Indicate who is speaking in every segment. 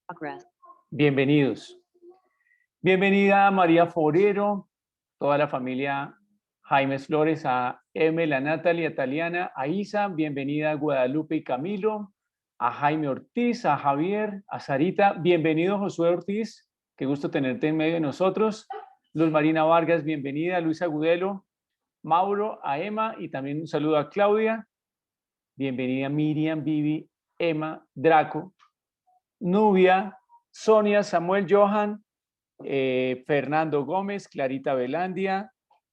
Speaker 1: Progress.
Speaker 2: Bienvenidos. Bienvenida a María Forero, toda la familia Jaimes Flores, a Emel, a Natalie, a Taliana, a Isa, bienvenida a Guadalupe y Camilo, a Jaime Ortiz, a Javier, a Sarita, bienvenido Josué Ortiz, qué gusto tenerte en medio de nosotros. Luz Marina Vargas, bienvenida, Luisa Agudelo, Mauro, a Emma y también un saludo a Claudia. Bienvenida Miriam, Vivi, Emma, Draco, Nubia, Sonia, Samuel, Johan, Fernando Gómez, Clarita Velandia,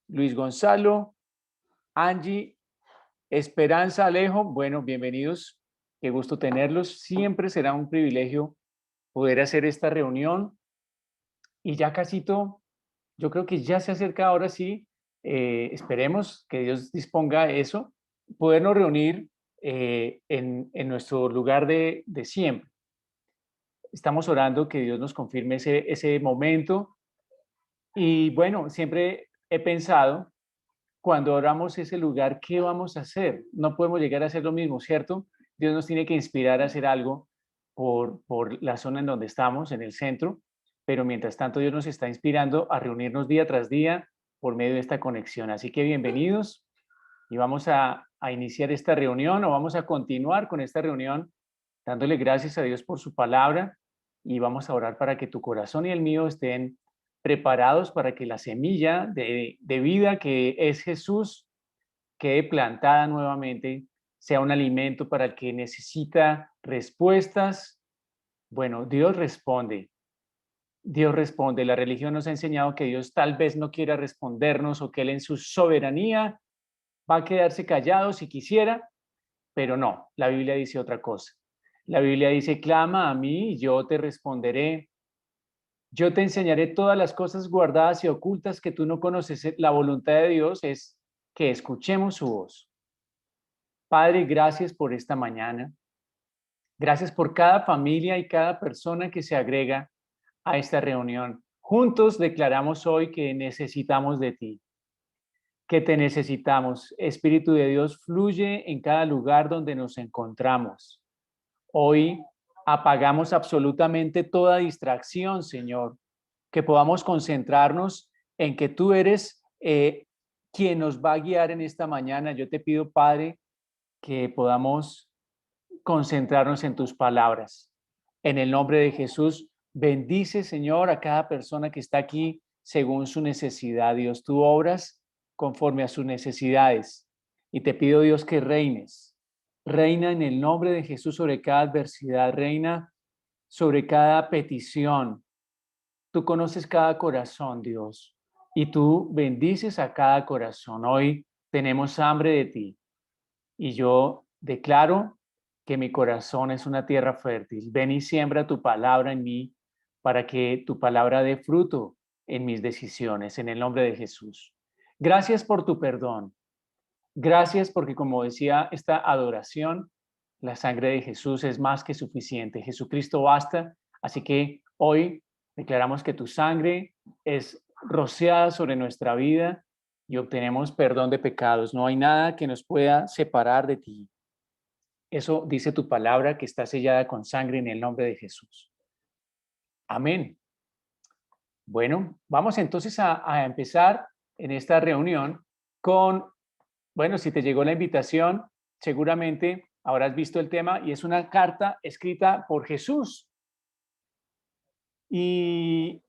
Speaker 2: Luis Gonzalo, Angie, Esperanza, Alejo. Bueno, bienvenidos. Qué gusto tenerlos. Siempre será un privilegio poder hacer esta reunión. Y ya casito, yo creo que ya se acerca ahora sí. Esperemos que Dios disponga eso, podernos reunir en nuestro lugar de siempre. Estamos orando que Dios nos confirme ese momento. Y bueno, siempre he pensado, cuando oramos ese lugar, ¿qué vamos a hacer? No podemos llegar a hacer lo mismo, ¿cierto? Dios nos tiene que inspirar a hacer algo por la zona en donde estamos, en el centro, pero mientras tanto Dios nos está inspirando a reunirnos día tras día por medio de esta conexión. Así que bienvenidos y vamos a iniciar esta reunión o vamos a continuar con esta reunión dándole gracias a Dios por su palabra y vamos a orar para que tu corazón y el mío estén preparados para que la semilla de vida que es Jesús quede plantada nuevamente, sea un alimento para el que necesita respuestas. Bueno, Dios responde. Dios responde. La religión nos ha enseñado que Dios tal vez no quiera respondernos o que Él en su soberanía va a quedarse callado si quisiera, pero no, la Biblia dice otra cosa. La Biblia dice, clama a mí y yo te responderé. Yo te enseñaré todas las cosas guardadas y ocultas que tú no conoces. La voluntad de Dios es que escuchemos su voz. Padre, gracias por esta mañana. Gracias por cada familia y cada persona que se agrega a esta reunión. Juntos declaramos hoy que necesitamos de ti, que te necesitamos. Espíritu de Dios, fluye en cada lugar donde nos encontramos. Hoy apagamos absolutamente toda distracción, Señor, que podamos concentrarnos en que tú eres quien nos va a guiar en esta mañana. Yo te pido, Padre, que podamos concentrarnos en tus palabras. En el nombre de Jesús, bendice, Señor, a cada persona que está aquí según su necesidad. Dios, tú obras conforme a sus necesidades. Y te pido, Dios, que reines. Reina en el nombre de Jesús sobre cada adversidad, reina sobre cada petición. Tú conoces cada corazón, Dios, y tú bendices a cada corazón. Hoy tenemos hambre de ti y yo declaro que mi corazón es una tierra fértil. Ven y siembra tu palabra en mí para que tu palabra dé fruto en mis decisiones, en el nombre de Jesús. Gracias por tu perdón. Gracias porque, como decía esta adoración, la sangre de Jesús es más que suficiente. Jesucristo basta. Así que hoy declaramos que tu sangre es rociada sobre nuestra vida y obtenemos perdón de pecados. No hay nada que nos pueda separar de ti. Eso dice tu palabra que está sellada con sangre en el nombre de Jesús. Amén. Bueno, vamos entonces a empezar en esta reunión con, bueno, si te llegó la invitación, seguramente habrás visto el tema y es una carta escrita por Jesús. Y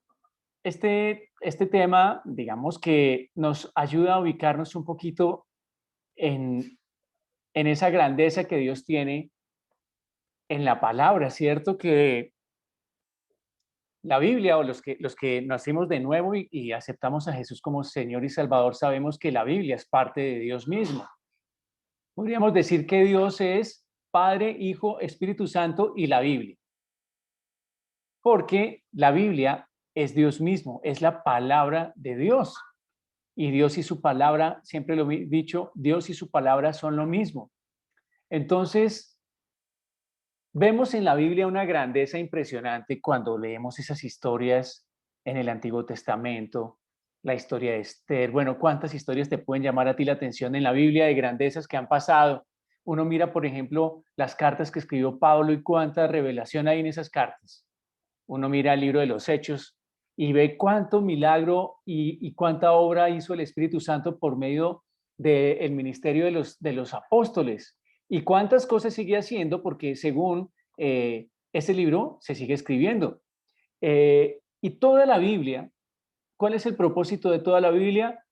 Speaker 2: este tema, digamos que nos ayuda a ubicarnos un poquito en esa grandeza que Dios tiene en la palabra, ¿cierto? Que la Biblia o los que nacimos de nuevo y aceptamos a Jesús como Señor y Salvador, sabemos que la Biblia es parte de Dios mismo. Podríamos decir que Dios es Padre, Hijo, Espíritu Santo y la Biblia, porque la Biblia es Dios mismo, es la palabra de Dios. Y Dios y su palabra, siempre lo he dicho, Dios y su palabra son lo mismo. Entonces, vemos en la Biblia una grandeza impresionante cuando leemos esas historias en el Antiguo Testamento, la historia de Esther. Bueno, ¿cuántas historias te pueden llamar a ti la atención en la Biblia de grandezas que han pasado? Uno mira, por ejemplo, las cartas que escribió Pablo y cuánta revelación hay en esas cartas. Uno mira el libro de los Hechos y ve cuánto milagro y cuánta obra hizo el Espíritu Santo por medio del ministerio de los apóstoles y cuántas cosas sigue haciendo porque según este libro se sigue escribiendo. Y toda la Biblia, ¿cuál es el propósito de toda la Biblia?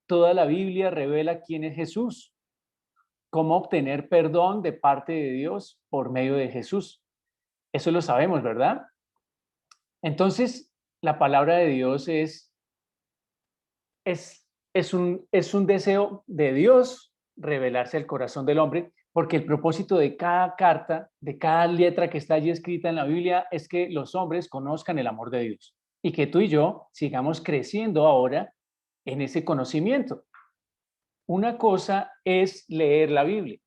Speaker 2: Toda la Biblia revela quién es Jesús, cómo obtener perdón de parte de Dios por medio de Jesús. Eso lo sabemos, ¿verdad? Entonces, la palabra de Dios es un deseo de Dios revelarse al corazón del hombre, porque el propósito de cada carta, de cada letra que está allí escrita en la Biblia, es que los hombres conozcan el amor de Dios y que tú y yo sigamos creciendo ahora en ese conocimiento. Una cosa es leer la Biblia,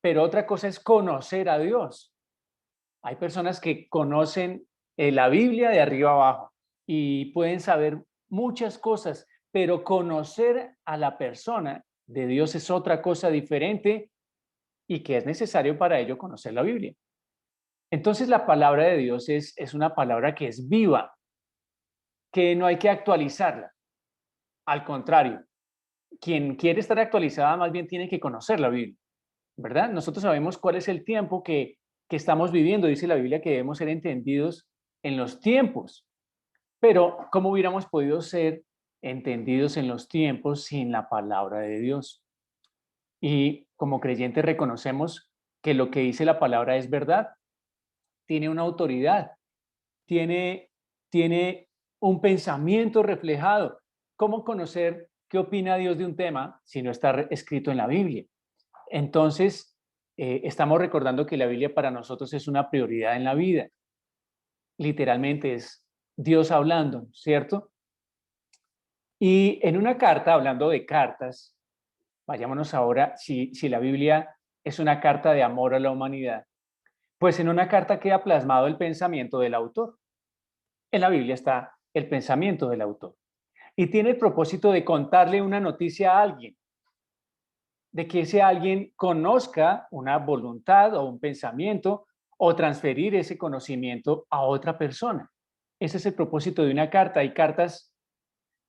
Speaker 2: pero otra cosa es conocer a Dios. Hay personas que conocen la Biblia de arriba abajo y pueden saber muchas cosas, pero conocer a la persona de Dios es otra cosa diferente y que es necesario para ello conocer la Biblia. Entonces la palabra de Dios es una palabra que es viva, que no hay que actualizarla. Al contrario, quien quiere estar actualizada más bien tiene que conocer la Biblia, ¿verdad? Nosotros sabemos cuál es el tiempo que estamos viviendo. Dice la Biblia que debemos ser entendidos en los tiempos. Pero, ¿cómo hubiéramos podido ser entendidos en los tiempos sin la palabra de Dios? Y como creyentes reconocemos que lo que dice la palabra es verdad, tiene una autoridad, tiene, tiene un pensamiento reflejado. ¿Cómo conocer qué opina Dios de un tema si no está escrito en la Biblia? Entonces, estamos recordando que la Biblia para nosotros es una prioridad en la vida. Literalmente es Dios hablando, ¿cierto? Y en una carta, hablando de cartas, vayámonos ahora, si la Biblia es una carta de amor a la humanidad, pues en una carta queda plasmado el pensamiento del autor. En la Biblia está el pensamiento del autor. Y tiene el propósito de contarle una noticia a alguien, de que ese alguien conozca una voluntad o un pensamiento o transferir ese conocimiento a otra persona. Ese es el propósito de una carta. Hay cartas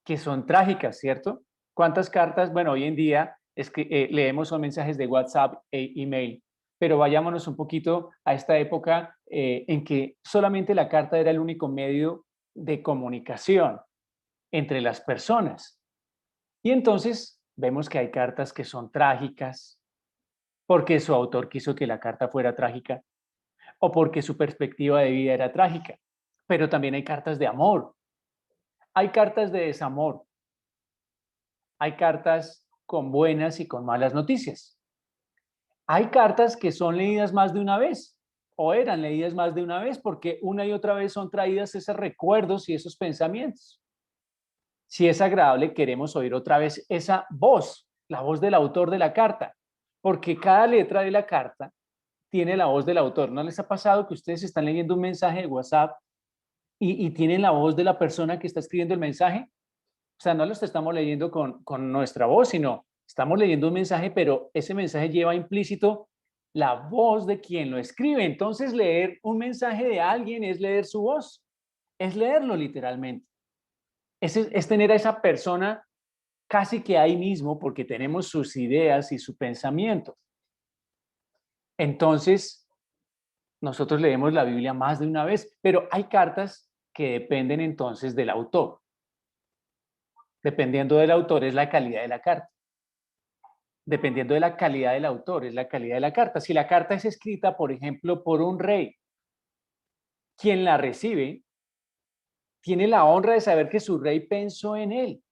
Speaker 2: que son trágicas, ¿cierto? ¿Cuántas cartas? Bueno, hoy en día es que leemos son mensajes de WhatsApp e email, pero vayámonos un poquito a esta época en que solamente la carta era el único medio de comunicación entre las personas. Y entonces vemos que hay cartas que son trágicas porque su autor quiso que la carta fuera trágica o porque su perspectiva de vida era trágica. Pero también hay cartas de amor, hay cartas de desamor, hay cartas con buenas y con malas noticias. Hay cartas que son leídas más de una vez o eran leídas más de una vez porque una y otra vez son traídas esos recuerdos y esos pensamientos. Si es agradable, queremos oír otra vez esa voz, la voz del autor de la carta, porque cada letra de la carta tiene la voz del autor. ¿No les ha pasado que ustedes están leyendo un mensaje de WhatsApp y tienen la voz de la persona que está escribiendo el mensaje? O sea, no los estamos leyendo con nuestra voz, sino estamos leyendo un mensaje, pero ese mensaje lleva implícito la voz de quien lo escribe. Entonces, leer un mensaje de alguien es leer su voz, es leerlo literalmente. Es tener a esa persona casi que ahí mismo porque tenemos sus ideas y su pensamiento. Entonces, nosotros leemos la Biblia más de una vez, pero hay cartas que dependen entonces del autor. Dependiendo del autor es la calidad de la carta. Dependiendo de la calidad del autor, es la calidad de la carta. Si la carta es escrita, por ejemplo, por un rey, quien la recibe tiene la honra de saber que su rey pensó en él,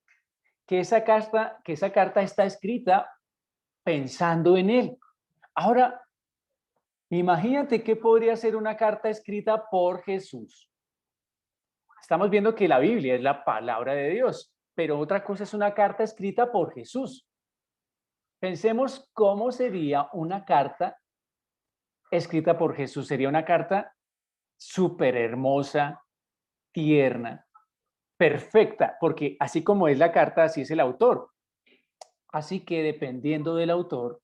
Speaker 2: que esa carta está escrita pensando en él. Ahora, imagínate qué podría ser una carta escrita por Jesús. Estamos viendo que la Biblia es la palabra de Dios, pero otra cosa es una carta escrita por Jesús. Pensemos cómo sería una carta escrita por Jesús. Sería una carta súper hermosa, tierna, perfecta, porque así como es la carta, así es el autor. Así que dependiendo del autor,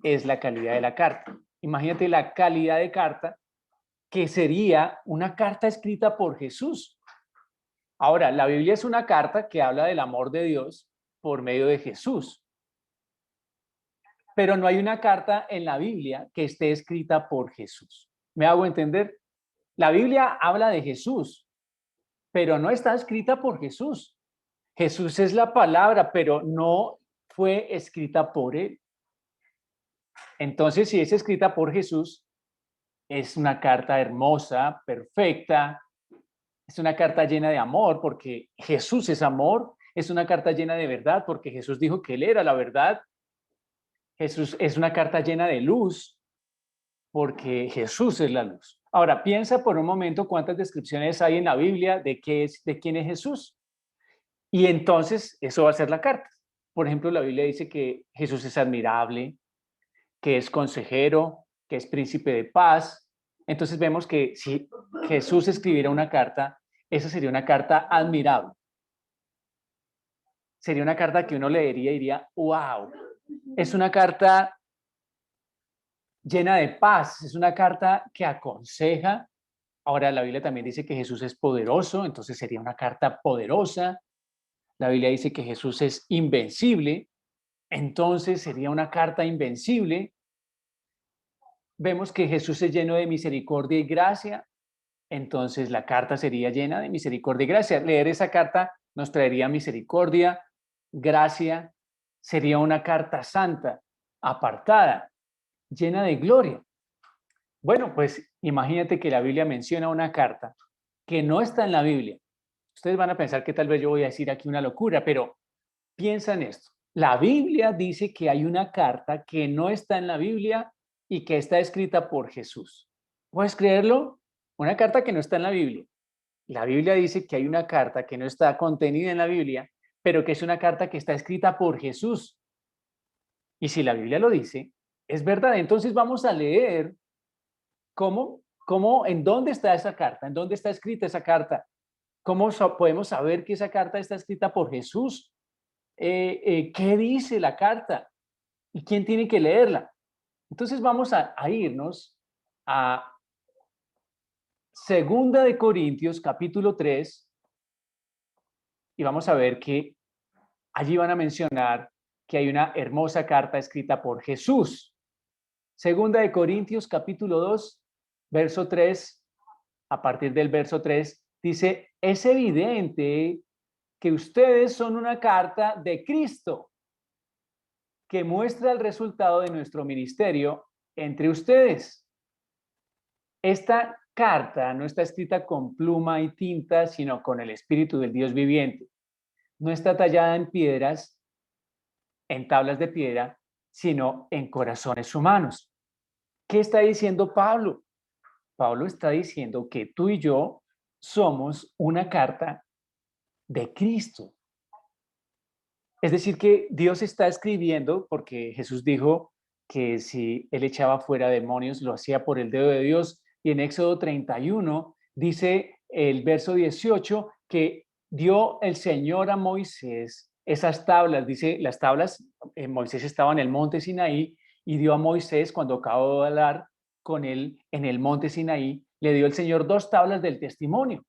Speaker 2: es la calidad de la carta. Imagínate la calidad de carta que sería una carta escrita por Jesús. Ahora, la Biblia es una carta que habla del amor de Dios por medio de Jesús, pero no hay una carta en la Biblia que esté escrita por Jesús. ¿Me hago entender? La Biblia habla de Jesús, pero no está escrita por Jesús. Jesús es la palabra, pero no fue escrita por él. Entonces, si es escrita por Jesús, es una carta hermosa, perfecta, es una carta llena de amor, porque Jesús es amor, es una carta llena de verdad, porque Jesús dijo que él era la verdad. Jesús es una carta llena de luz, porque Jesús es la luz. Ahora, piensa por un momento cuántas descripciones hay en la Biblia de quién es Jesús. Y entonces eso va a ser la carta. Por ejemplo, la Biblia dice que Jesús es admirable, que es consejero, que es príncipe de paz. Entonces vemos que si Jesús escribiera una carta, esa sería una carta admirable. Sería una carta que uno leería y diría, wow, es una carta llena de paz, es una carta que aconseja. Ahora la Biblia también dice que Jesús es poderoso, entonces sería una carta poderosa. La Biblia dice que Jesús es invencible, entonces sería una carta invencible. Vemos que Jesús es lleno de misericordia y gracia, entonces la carta sería llena de misericordia y gracia. Leer esa carta nos traería misericordia, gracia, sería una carta santa, apartada, llena de gloria. Bueno, pues imagínate que la Biblia menciona una carta que no está en la Biblia. Ustedes van a pensar que tal vez yo voy a decir aquí una locura, pero piensa en esto. La Biblia dice que hay una carta que no está en la Biblia y que está escrita por Jesús. ¿Puedes creerlo? Una carta que no está en la Biblia. La Biblia dice que hay una carta que no está contenida en la Biblia, pero que es una carta que está escrita por Jesús. Y si la Biblia lo dice, es verdad. Entonces vamos a leer en dónde está esa carta, en dónde está escrita esa carta. ¿Cómo podemos saber que esa carta está escrita por Jesús? ¿Qué dice la carta? ¿Y quién tiene que leerla? Entonces vamos a irnos a Segunda de Corintios, capítulo 3, y vamos a ver que allí van a mencionar que hay una hermosa carta escrita por Jesús. Segunda de Corintios, capítulo 2, verso 3, a partir del verso 3, dice, es evidente que ustedes son una carta de Cristo que muestra el resultado de nuestro ministerio entre ustedes. Esta carta no está escrita con pluma y tinta, sino con el Espíritu del Dios viviente. No está tallada en piedras, en tablas de piedra, sino en corazones humanos. ¿Qué está diciendo Pablo? Pablo está diciendo que tú y yo somos una carta de Cristo. Es decir, que Dios está escribiendo, porque Jesús dijo que si él echaba fuera demonios, lo hacía por el dedo de Dios. Y en Éxodo 31 dice el verso 18 que dio el Señor a Moisés esas tablas. Dice, las tablas, Moisés estaba en el monte Sinaí y dio a Moisés, cuando acabó de hablar con él en el monte Sinaí, le dio el Señor 2 tablas del testimonio.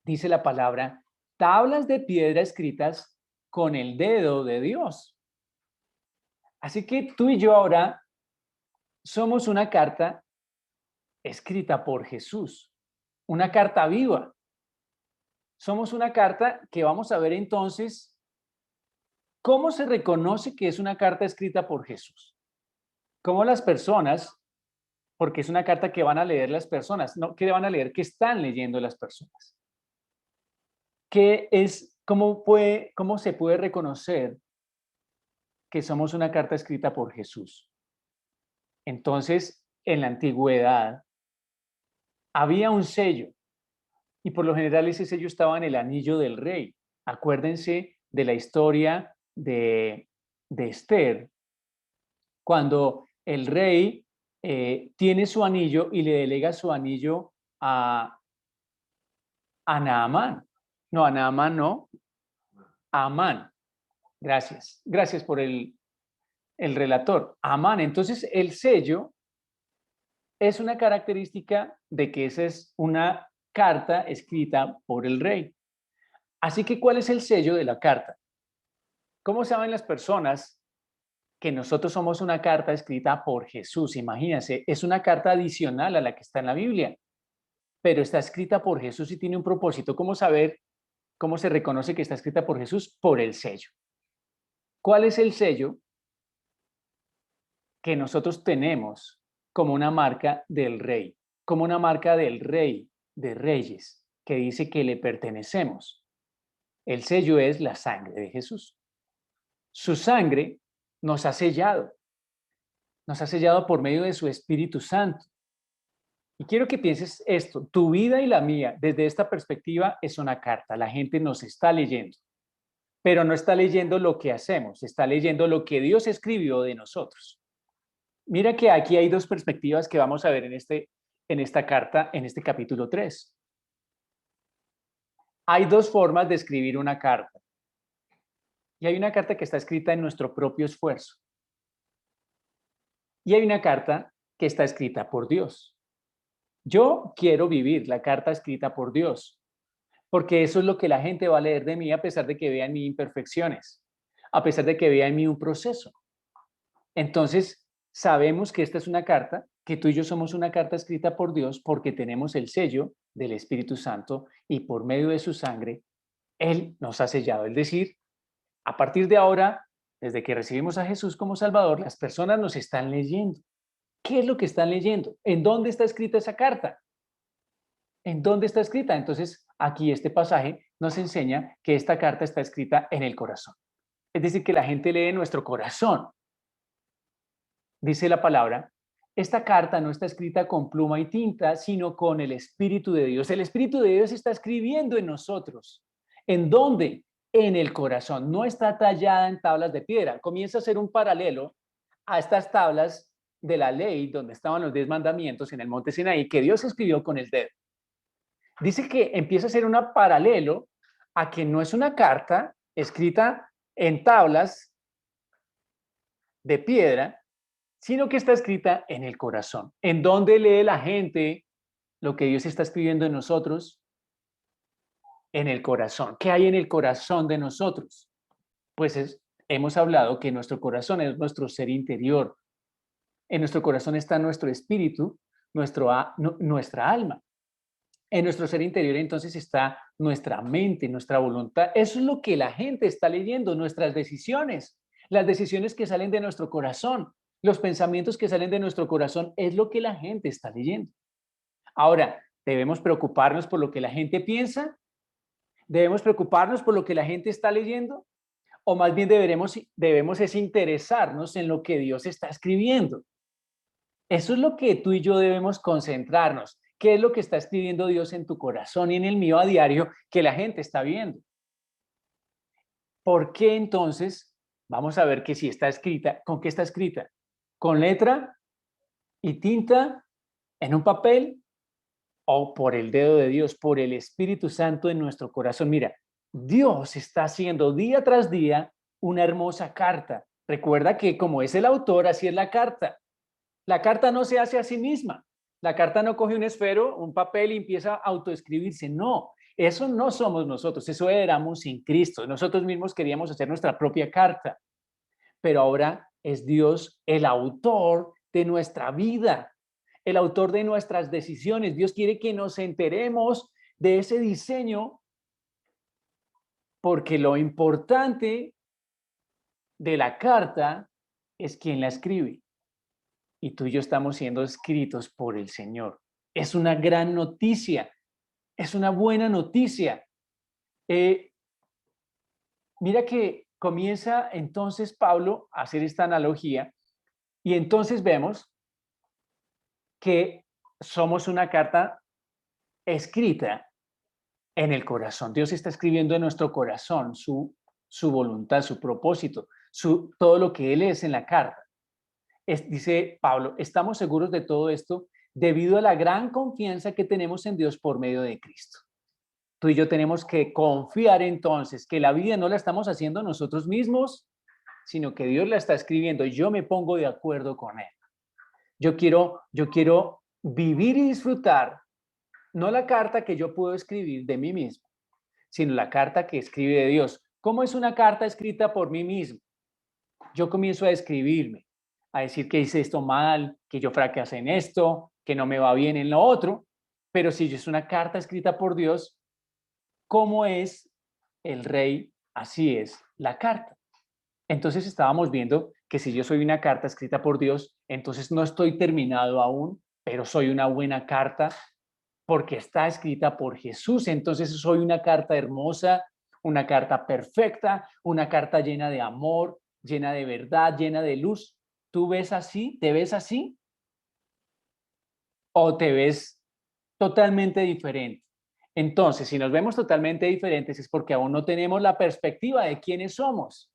Speaker 2: Dice la palabra, tablas de piedra escritas con el dedo de Dios. Así que tú y yo ahora somos una carta escrita por Jesús, una carta viva. Somos una carta que vamos a ver entonces cómo se reconoce que es una carta escrita por Jesús. Cómo las personas, porque es una carta que van a leer las personas, no que van a leer, que están leyendo las personas. ¿Cómo se puede reconocer que somos una carta escrita por Jesús? Entonces, en la antigüedad, había un sello y por lo general ese sello estaba en el anillo del rey. Acuérdense de la historia de Esther, cuando el rey tiene su anillo y le delega su anillo a Naamán. No, a Naamán no, a Amán. Gracias. Gracias por el relator, Amán. Entonces, el sello es una característica de que esa es una carta escrita por el rey. Así que, ¿cuál es el sello de la carta? ¿Cómo saben las personas que nosotros somos una carta escrita por Jesús? Imagínense, es una carta adicional a la que está en la Biblia, pero está escrita por Jesús y tiene un propósito. ¿Cómo saber cómo se reconoce que está escrita por Jesús? Por el sello. ¿Cuál es el sello que nosotros tenemos como una marca del rey? Como una marca del rey de reyes, que dice que le pertenecemos. El sello es la sangre de Jesús. Su sangre nos ha sellado por medio de su Espíritu Santo. Y quiero que pienses esto, tu vida y la mía, desde esta perspectiva, es una carta. La gente nos está leyendo, pero no está leyendo lo que hacemos, está leyendo lo que Dios escribió de nosotros. Mira que aquí hay dos perspectivas que vamos a ver en esta carta, en este capítulo 3. Hay dos formas de escribir una carta. Y hay una carta que está escrita en nuestro propio esfuerzo. Y hay una carta que está escrita por Dios. Yo quiero vivir la carta escrita por Dios, porque eso es lo que la gente va a leer de mí a pesar de que vea en mí imperfecciones, a pesar de que vea en mí un proceso. Entonces, sabemos que esta es una carta, que tú y yo somos una carta escrita por Dios porque tenemos el sello del Espíritu Santo y por medio de su sangre, Él nos ha sellado. Es decir, a partir de ahora, desde que recibimos a Jesús como Salvador, las personas nos están leyendo. ¿Qué es lo que están leyendo? ¿En dónde está escrita esa carta? ¿En dónde está escrita? Entonces, aquí este pasaje nos enseña que esta carta está escrita en el corazón. Es decir, que la gente lee nuestro corazón. Dice la palabra, esta carta no está escrita con pluma y tinta, sino con el Espíritu de Dios. El Espíritu de Dios está escribiendo en nosotros. ¿En dónde? En el corazón. No está tallada en tablas de piedra. Comienza a ser un paralelo a estas tablas de la ley donde estaban los 10 mandamientos en el monte Sinaí que Dios escribió con el dedo. Dice que empieza a ser un paralelo a que no es una carta escrita en tablas de piedra, sino que está escrita en el corazón. ¿En dónde lee la gente lo que Dios está escribiendo en nosotros? En el corazón. ¿Qué hay en el corazón de nosotros? Pues hemos hablado que nuestro corazón es nuestro ser interior. En nuestro corazón está nuestro espíritu, nuestra alma. En nuestro ser interior entonces está nuestra mente, nuestra voluntad. Eso es lo que la gente está leyendo, nuestras decisiones, las decisiones que salen de nuestro corazón, los pensamientos que salen de nuestro corazón, es lo que la gente está leyendo. Ahora, ¿debemos preocuparnos por lo que la gente piensa? ¿Debemos preocuparnos por lo que la gente está leyendo? ¿O más bien debemos es interesarnos en lo que Dios está escribiendo? Eso es lo que tú y yo debemos concentrarnos. ¿Qué es lo que está escribiendo Dios en tu corazón y en el mío a diario que la gente está viendo? ¿Por qué entonces? Vamos a ver que si está escrita, ¿con qué está escrita? ¿Con letra y tinta en un papel o por el dedo de Dios, por el Espíritu Santo en nuestro corazón? Mira, Dios está haciendo día tras día una hermosa carta. Recuerda que como es el autor, así es la carta. La carta no se hace a sí misma. La carta no coge un esfero, un papel y empieza a autoescribirse. No, eso no somos nosotros, eso éramos sin Cristo. Nosotros mismos queríamos hacer nuestra propia carta, pero ahora es Dios el autor de nuestra vida, el autor de nuestras decisiones. Dios quiere que nos enteremos de ese diseño porque lo importante de la carta es quien la escribe. Y tú y yo estamos siendo escritos por el Señor. Es una gran noticia, es una buena noticia. Mira que comienza entonces Pablo a hacer esta analogía y entonces vemos que somos una carta escrita en el corazón. Dios está escribiendo en nuestro corazón su voluntad, su propósito, todo lo que Él es en la carta. Dice Pablo, estamos seguros de todo esto debido a la gran confianza que tenemos en Dios por medio de Cristo. Tú y yo tenemos que confiar entonces que la vida no la estamos haciendo nosotros mismos, sino que Dios la está escribiendo y yo me pongo de acuerdo con Él. Yo quiero vivir y disfrutar, no la carta que yo puedo escribir de mí mismo, sino la carta que escribe de Dios. ¿Cómo es una carta escrita por mí mismo? Yo comienzo a escribirme, a decir que hice esto mal, que yo fracasé en esto, que no me va bien en lo otro, pero si es una carta escrita por Dios, ¿cómo es el rey? Así es la carta. Entonces estábamos viendo que si yo soy una carta escrita por Dios, entonces no estoy terminado aún, pero soy una buena carta porque está escrita por Jesús. Entonces soy una carta hermosa, una carta perfecta, una carta llena de amor, llena de verdad, llena de luz. ¿Tú ves así? ¿Te ves así? ¿O te ves totalmente diferente? Entonces, si nos vemos totalmente diferentes es porque aún no tenemos la perspectiva de quiénes somos.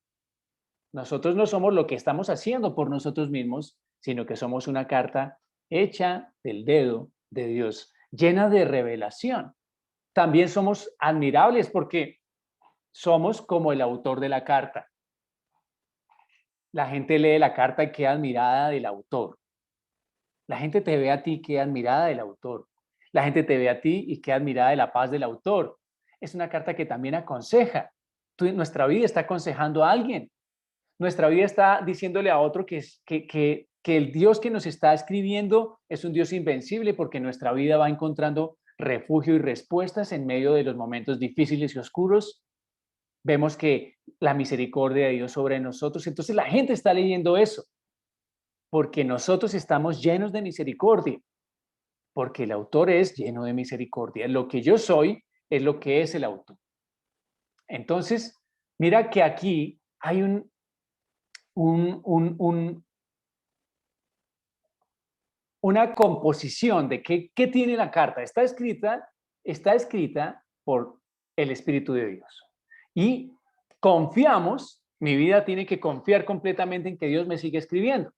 Speaker 2: Nosotros no somos lo que estamos haciendo por nosotros mismos, sino que somos una carta hecha del dedo de Dios, llena de revelación. También somos admirables porque somos como el autor de la carta. La gente lee la carta y queda admirada del autor. La gente te ve a ti y queda admirada del autor. La gente te ve a ti y queda admirada de la paz del autor. Es una carta que también aconseja. Nuestra vida está aconsejando a alguien. Nuestra vida está diciéndole a otro que el Dios que nos está escribiendo es un Dios invencible porque nuestra vida va encontrando refugio y respuestas en medio de los momentos difíciles y oscuros. Vemos que la misericordia de Dios sobre nosotros. Entonces la gente está leyendo eso porque nosotros estamos llenos de misericordia, porque el autor es lleno de misericordia. Lo que yo soy es lo que es el autor. Entonces, mira que aquí hay un una composición de qué tiene la carta. Está escrita por el Espíritu de Dios. Y confiamos, mi vida tiene que confiar completamente en que Dios me sigue escribiendo.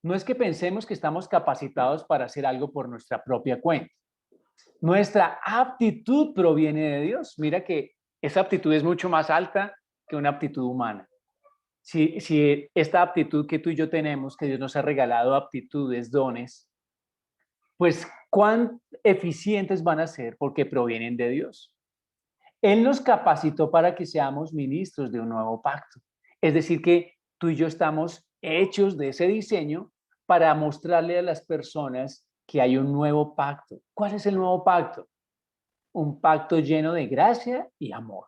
Speaker 2: No es que pensemos que estamos capacitados para hacer algo por nuestra propia cuenta. Nuestra aptitud proviene de Dios. Mira que esa aptitud es mucho más alta que una aptitud humana. Si esta aptitud que tú y yo tenemos, que Dios nos ha regalado, aptitudes, dones, pues cuán eficientes van a ser porque provienen de Dios. Él nos capacitó para que seamos ministros de un nuevo pacto. Es decir, que tú y yo estamos hechos de ese diseño para mostrarle a las personas que hay un nuevo pacto. ¿Cuál es el nuevo pacto? Un pacto lleno de gracia y amor.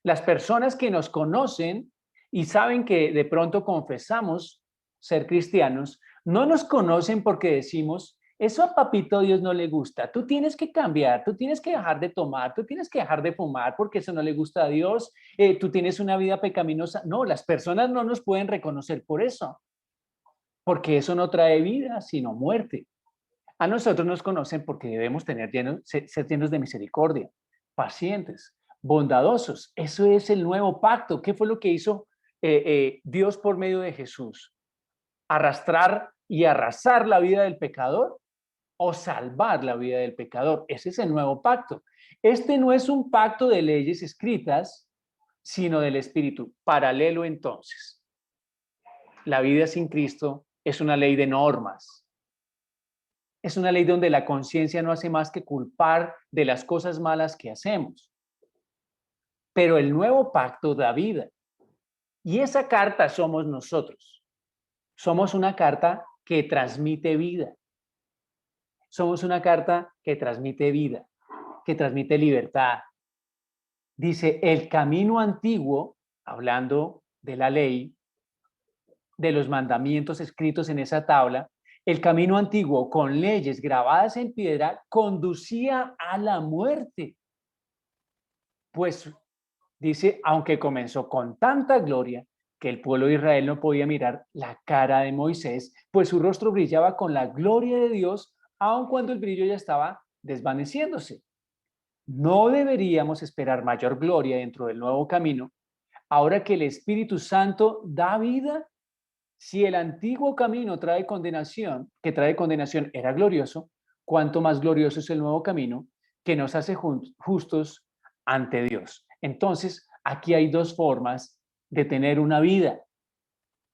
Speaker 2: Las personas que nos conocen y saben que de pronto confesamos ser cristianos, no nos conocen porque decimos, eso a papito Dios no le gusta, tú tienes que cambiar, tú tienes que dejar de tomar, tú tienes que dejar de fumar porque eso no le gusta a Dios, tú tienes una vida pecaminosa. No, las personas no nos pueden reconocer por eso, porque eso no trae vida, sino muerte. A nosotros nos conocen porque debemos ser llenos de misericordia, pacientes, bondadosos. Eso es el nuevo pacto. ¿Qué fue lo que hizo Dios por medio de Jesús? ¿Arrastrar y arrasar la vida del pecador o salvar la vida del pecador? Ese es el nuevo pacto. Este no es un pacto de leyes escritas, sino del Espíritu. Paralelo entonces. La vida sin Cristo es una ley de normas. Es una ley donde la conciencia no hace más que culpar de las cosas malas que hacemos. Pero el nuevo pacto da vida. Y esa carta somos nosotros. Somos una carta que transmite vida. Somos una carta que transmite vida, que transmite libertad. Dice, el camino antiguo, hablando de la ley, de los mandamientos escritos en esa tabla, el camino antiguo con leyes grabadas en piedra conducía a la muerte. Pues dice, aunque comenzó con tanta gloria que el pueblo de Israel no podía mirar la cara de Moisés, pues su rostro brillaba con la gloria de Dios, aun cuando el brillo ya estaba desvaneciéndose. No deberíamos esperar mayor gloria dentro del nuevo camino, ahora que el Espíritu Santo da vida. Si el antiguo camino que trae condenación era glorioso, cuánto más glorioso es el nuevo camino que nos hace justos ante Dios. Entonces, aquí hay dos formas de tener una vida.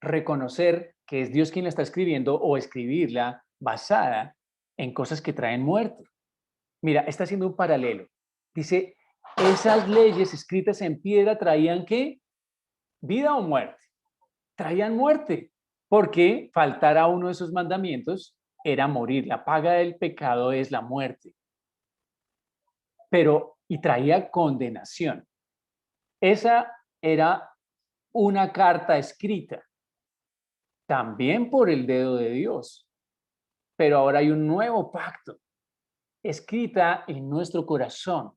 Speaker 2: reconocer que es Dios quien la está escribiendo o escribirla basada en cosas que traen muerte. Mira, está haciendo un paralelo. Dice, esas leyes escritas en piedra traían ¿qué? ¿Vida o muerte? Traían muerte, porque faltar a uno de esos mandamientos era morir. La paga del pecado es la muerte. Pero, y traía condenación. Esa era una carta escrita, también por el dedo de Dios. Pero ahora hay un nuevo pacto, escrita en nuestro corazón,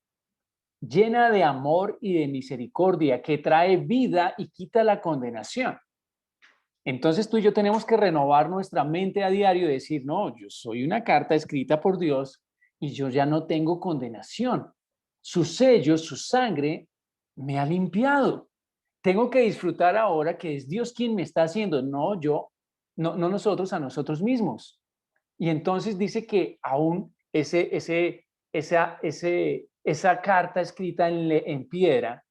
Speaker 2: llena de amor y de misericordia, que trae vida y quita la condenación. Entonces tú y yo tenemos que renovar nuestra mente a diario y decir, no, yo soy una carta escrita por Dios y yo ya no tengo condenación. Su sello, su sangre me ha limpiado. Tengo que disfrutar ahora que es Dios quien me está haciendo, no yo, no nosotros a nosotros mismos. Y entonces dice que aún esa carta escrita en piedra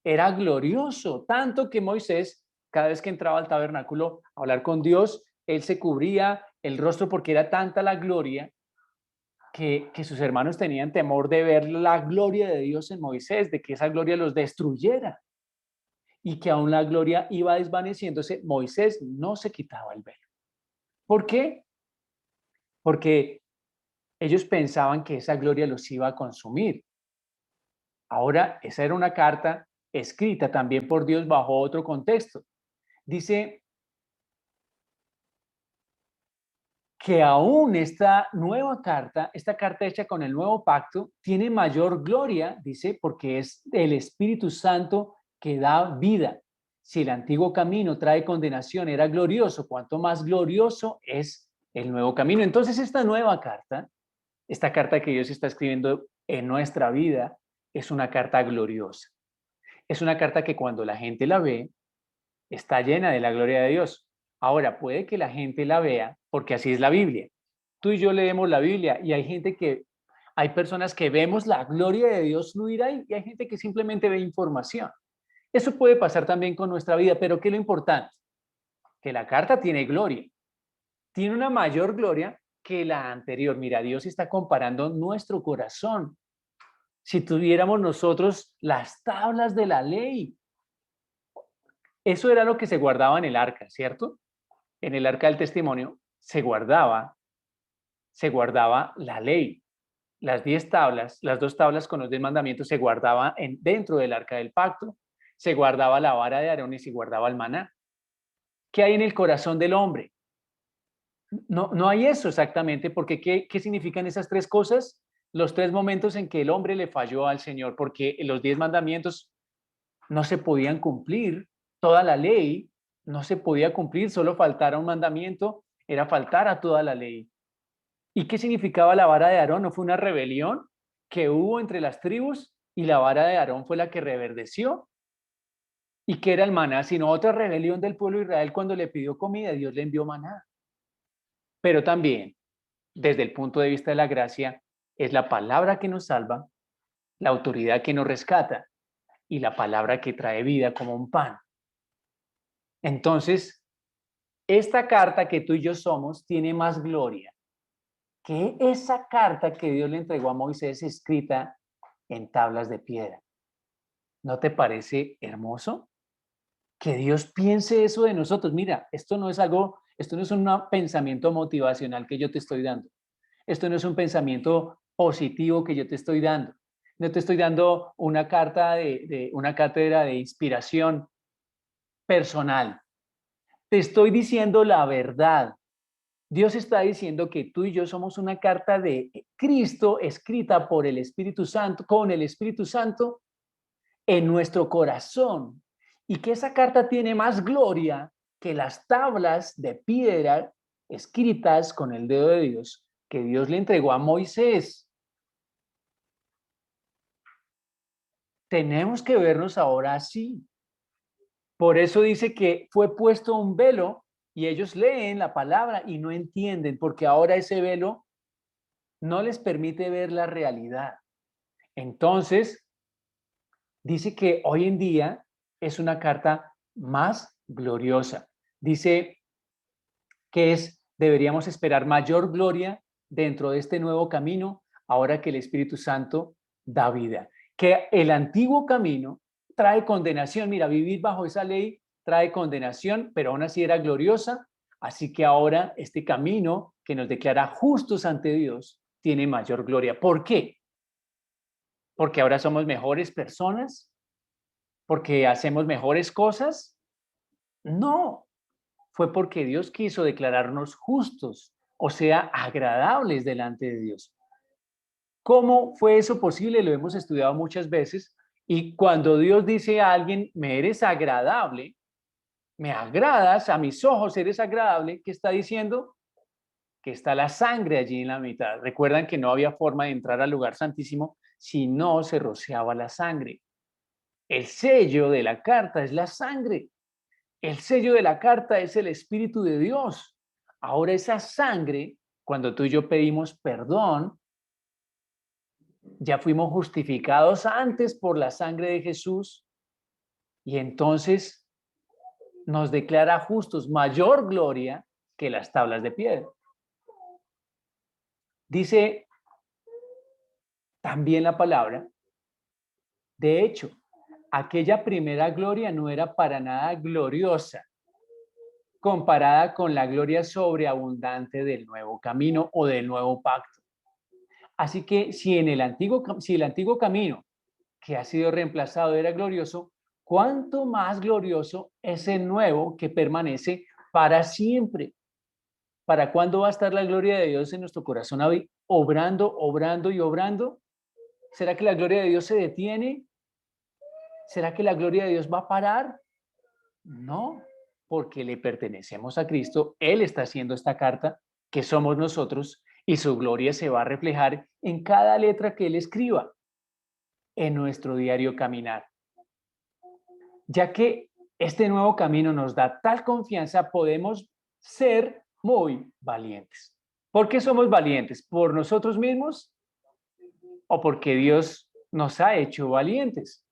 Speaker 2: era glorioso, tanto que Moisés, cada vez que entraba al tabernáculo a hablar con Dios, él se cubría el rostro porque era tanta la gloria que sus hermanos tenían temor de ver la gloria de Dios en Moisés, de que esa gloria los destruyera y que aún la gloria iba desvaneciéndose. Moisés no se quitaba el velo. ¿Por qué? Porque ellos pensaban que esa gloria los iba a consumir. Ahora, esa era una carta escrita también por Dios bajo otro contexto. Dice que aún esta nueva carta, esta carta hecha con el nuevo pacto, tiene mayor gloria, dice, porque es el Espíritu Santo que da vida. Si el antiguo camino trae condenación, era glorioso, cuanto más glorioso es el nuevo camino. Entonces, esta nueva carta, esta carta que Dios está escribiendo en nuestra vida, es una carta gloriosa. Es una carta que cuando la gente la ve, está llena de la gloria de Dios. Ahora, puede que la gente la vea, porque así es la Biblia. Tú y yo leemos la Biblia y hay personas que vemos la gloria de Dios fluir ahí y hay gente que simplemente ve información. Eso puede pasar también con nuestra vida, pero ¿qué es lo importante? Que la carta tiene gloria. Tiene una mayor gloria que la anterior. Mira, Dios está comparando nuestro corazón. Si tuviéramos nosotros las tablas de la ley, eso era lo que se guardaba en el arca, ¿cierto? En el arca del testimonio se guardaba la ley. Las 10 tablas, las 2 tablas con los 10 mandamientos se guardaban dentro del arca del pacto, se guardaba la vara de Aarón y se guardaba el maná. ¿Qué hay en el corazón del hombre? No hay eso exactamente, porque ¿qué significan esas 3 cosas? Los 3 momentos en que el hombre le falló al Señor, porque los 10 mandamientos no se podían cumplir, toda la ley no se podía cumplir, solo faltara un mandamiento, era faltar a toda la ley. ¿Y qué significaba la vara de Aarón? ¿No fue una rebelión que hubo entre las tribus y la vara de Aarón fue la que reverdeció? ¿Y qué era el maná? Sino otra rebelión del pueblo de Israel cuando le pidió comida, Dios le envió maná. Pero también, desde el punto de vista de la gracia, es la palabra que nos salva, la autoridad que nos rescata y la palabra que trae vida como un pan. Entonces, esta carta que tú y yo somos tiene más gloria que esa carta que Dios le entregó a Moisés escrita en tablas de piedra. ¿No te parece hermoso? Que Dios piense eso de nosotros. Mira, esto no es un pensamiento motivacional que yo te estoy dando. Esto no es un pensamiento positivo que yo te estoy dando. No te estoy dando una una cátedra de inspiración personal. Te estoy diciendo la verdad. Dios está diciendo que tú y yo somos una carta de Cristo escrita por el Espíritu Santo, con el Espíritu Santo en nuestro corazón, y que esa carta tiene más gloria que las tablas de piedra escritas con el dedo de Dios que Dios le entregó a Moisés. Tenemos que vernos ahora así. Por eso dice que fue puesto un velo y ellos leen la palabra y no entienden, porque ahora ese velo no les permite ver la realidad. Entonces, dice que hoy en día es una carta más gloriosa. Dice que deberíamos esperar mayor gloria dentro de este nuevo camino, ahora que el Espíritu Santo da vida. Que el antiguo camino trae condenación. Mira, vivir bajo esa ley trae condenación, pero aún así era gloriosa. Así que ahora este camino que nos declara justos ante Dios tiene mayor gloria. ¿Por qué? Porque ahora somos mejores personas, porque hacemos mejores cosas. No, fue porque Dios quiso declararnos justos, o sea, agradables delante de Dios. ¿Cómo fue eso posible? Lo hemos estudiado muchas veces. Y cuando Dios dice a alguien, me eres agradable, me agradas, a mis ojos eres agradable, ¿qué está diciendo? Que está la sangre allí en la mitad. Recuerdan que no había forma de entrar al lugar santísimo si no se rociaba la sangre. El sello de la carta es la sangre. El sello de la carta es el Espíritu de Dios. Ahora esa sangre, cuando tú y yo pedimos perdón, ya fuimos justificados antes por la sangre de Jesús y entonces nos declara justos, mayor gloria que las tablas de piedra. Dice también la palabra, de hecho, aquella primera gloria no era para nada gloriosa comparada con la gloria sobreabundante del nuevo camino o del nuevo pacto. Así que si el antiguo camino que ha sido reemplazado era glorioso, ¿cuánto más glorioso es el nuevo que permanece para siempre? ¿Para cuándo va a estar la gloria de Dios en nuestro corazón obrando, obrando y obrando? ¿Será que la gloria de Dios se detiene? ¿Será que la gloria de Dios va a parar? No, porque le pertenecemos a Cristo. Él está haciendo esta carta, que somos nosotros, y su gloria se va a reflejar en cada letra que Él escriba en nuestro diario caminar. Ya que este nuevo camino nos da tal confianza, podemos ser muy valientes. ¿Por qué somos valientes? ¿Por nosotros mismos o porque Dios nos ha hecho valientes?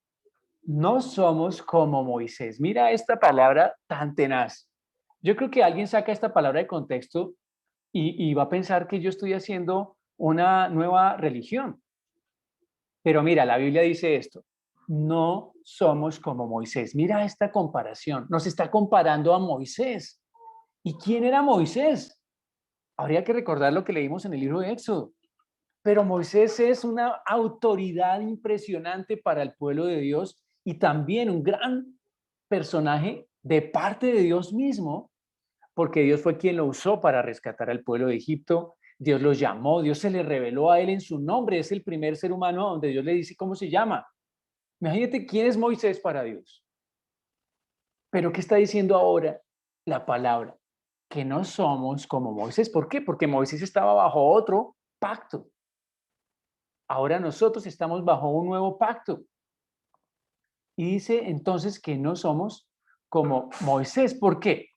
Speaker 2: No somos como Moisés. Mira esta palabra tan tenaz. Yo creo que alguien saca esta palabra de contexto y va a pensar que yo estoy haciendo una nueva religión. Pero mira, la Biblia dice esto, no somos como Moisés. Mira esta comparación, nos está comparando a Moisés. ¿Y quién era Moisés? Habría que recordar lo que leímos en el libro de Éxodo. Pero Moisés es una autoridad impresionante para el pueblo de Dios y también un gran personaje de parte de Dios mismo, porque Dios fue quien lo usó para rescatar al pueblo de Egipto. Dios lo llamó, Dios se le reveló a él en su nombre, es el primer ser humano donde Dios le dice cómo se llama. Imagínate quién es Moisés para Dios. Pero ¿qué está diciendo ahora la palabra? Que no somos como Moisés. ¿Por qué? Porque Moisés estaba bajo otro pacto. Ahora nosotros estamos bajo un nuevo pacto. Y dice entonces que no somos como Moisés. ¿Por qué?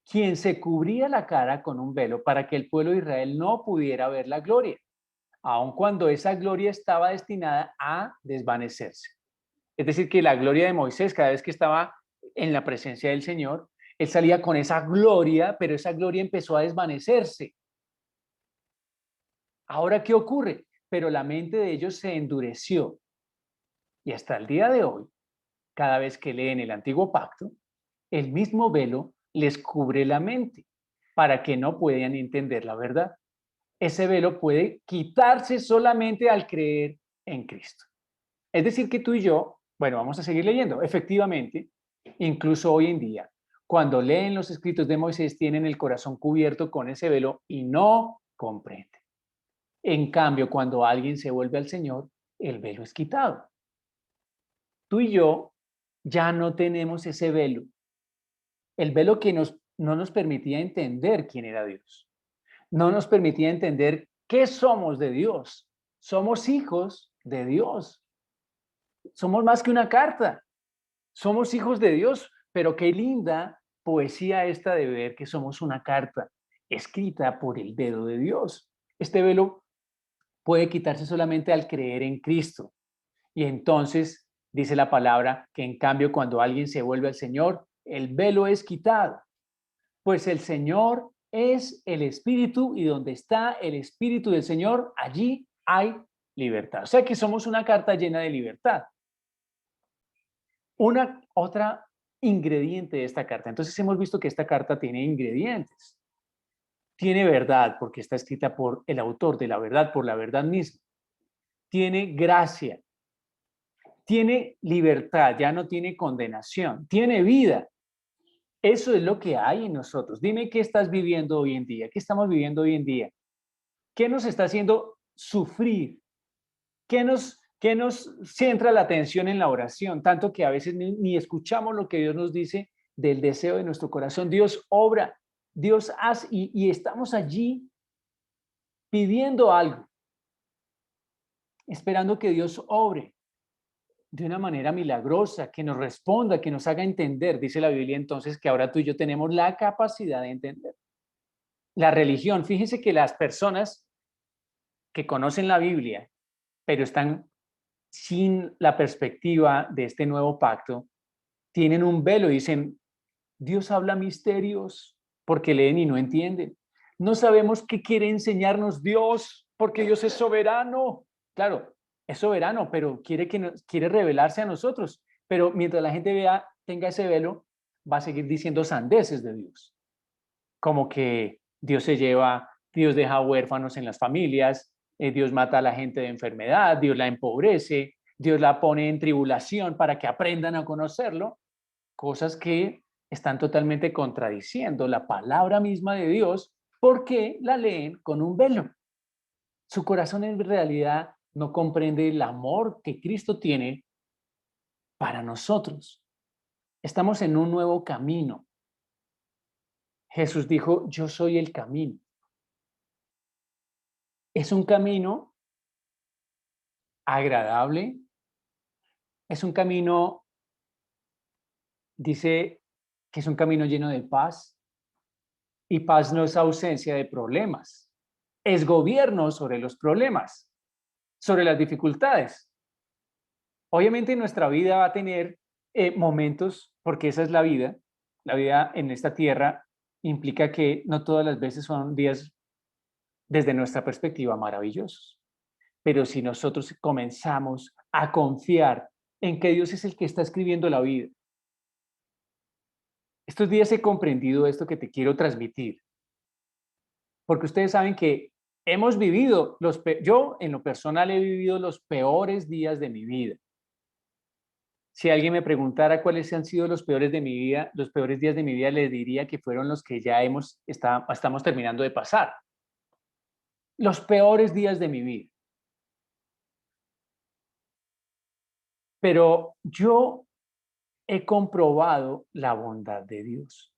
Speaker 2: Quien se cubría la cara con un velo para que el pueblo de Israel no pudiera ver la gloria, aun cuando esa gloria estaba destinada a desvanecerse. Es decir, que la gloria de Moisés, cada vez que estaba en la presencia del Señor, él salía con esa gloria, pero esa gloria empezó a desvanecerse. Ahora, ¿qué ocurre? Pero la mente de ellos se endureció. Y hasta el día de hoy, cada vez que leen el antiguo pacto, el mismo velo les cubre la mente para que no puedan entender la verdad. Ese velo puede quitarse solamente al creer en Cristo. Es decir, que tú y yo, bueno, vamos a seguir leyendo. Efectivamente, incluso hoy en día, cuando leen los escritos de Moisés, tienen el corazón cubierto con ese velo y no comprenden. En cambio, cuando alguien se vuelve al Señor, el velo es quitado. Tú y yo ya no tenemos ese velo. El velo que no nos permitía entender quién era Dios. No nos permitía entender qué somos de Dios. Somos hijos de Dios. Somos más que una carta. Somos hijos de Dios, pero qué linda poesía esta de ver que somos una carta escrita por el dedo de Dios. Este velo puede quitarse solamente al creer en Cristo. Y entonces dice la palabra que en cambio cuando alguien se vuelve al Señor, el velo es quitado, pues el Señor es el Espíritu y donde está el Espíritu del Señor, allí hay libertad. O sea que somos una carta llena de libertad. Una otra ingrediente de esta carta. Entonces hemos visto que esta carta tiene ingredientes. Tiene verdad porque está escrita por el autor de la verdad, por la verdad misma. Tiene gracia. Tiene libertad, ya no tiene condenación. Tiene vida. Eso es lo que hay en nosotros. Dime qué estás viviendo hoy en día, qué estamos viviendo hoy en día. ¿Qué nos está haciendo sufrir? ¿Qué nos centra la atención en la oración? Tanto que a veces ni escuchamos lo que Dios nos dice del deseo de nuestro corazón. Dios obra, Dios hace y estamos allí pidiendo algo, esperando que Dios obre de una manera milagrosa, que nos responda, que nos haga entender. Dice la Biblia entonces que ahora tú y yo tenemos la capacidad de entender. La religión, fíjense que las personas que conocen la Biblia, pero están sin la perspectiva de este nuevo pacto, tienen un velo y dicen, Dios habla misterios porque leen y no entienden. No sabemos qué quiere enseñarnos Dios porque Dios es soberano. Claro, es soberano, pero quiere revelarse a nosotros. Pero mientras la gente tenga ese velo, va a seguir diciendo sandeces de Dios. Como que Dios deja huérfanos en las familias, Dios mata a la gente de enfermedad, Dios la empobrece, Dios la pone en tribulación para que aprendan a conocerlo, cosas que están totalmente contradiciendo la palabra misma de Dios porque la leen con un velo. Su corazón en realidad no comprende el amor que Cristo tiene para nosotros. Estamos en un nuevo camino. Jesús dijo, yo soy el camino. Es un camino agradable, es un camino, dice que es un camino lleno de paz, y paz no es ausencia de problemas, es gobierno sobre los problemas, sobre las dificultades. Obviamente nuestra vida va a tener momentos, porque esa es la vida en esta tierra implica que no todas las veces son días desde nuestra perspectiva maravillosos. Pero si nosotros comenzamos a confiar en que Dios es el que está escribiendo la vida, estos días he comprendido esto que te quiero transmitir, porque ustedes saben que hemos vivido, yo en lo personal he vivido los peores días de mi vida. Si alguien me preguntara cuáles han sido los peores de mi vida, los peores días de mi vida, les diría que fueron los que ya estamos terminando de pasar. Los peores días de mi vida. Pero yo he comprobado la bondad de Dios.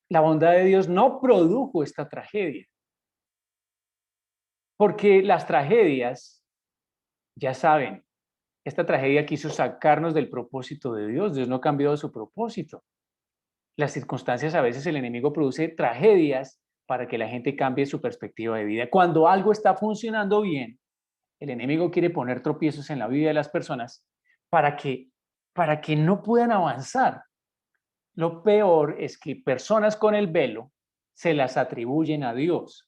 Speaker 2: La bondad de Dios no produjo esta tragedia. Porque las tragedias, ya saben, esta tragedia quiso sacarnos del propósito de Dios. Dios no ha cambiado su propósito. Las circunstancias, a veces el enemigo produce tragedias para que la gente cambie su perspectiva de vida. Cuando algo está funcionando bien, el enemigo quiere poner tropiezos en la vida de las personas para que, para que no puedan avanzar. Lo peor es que personas con el velo se las atribuyen a Dios.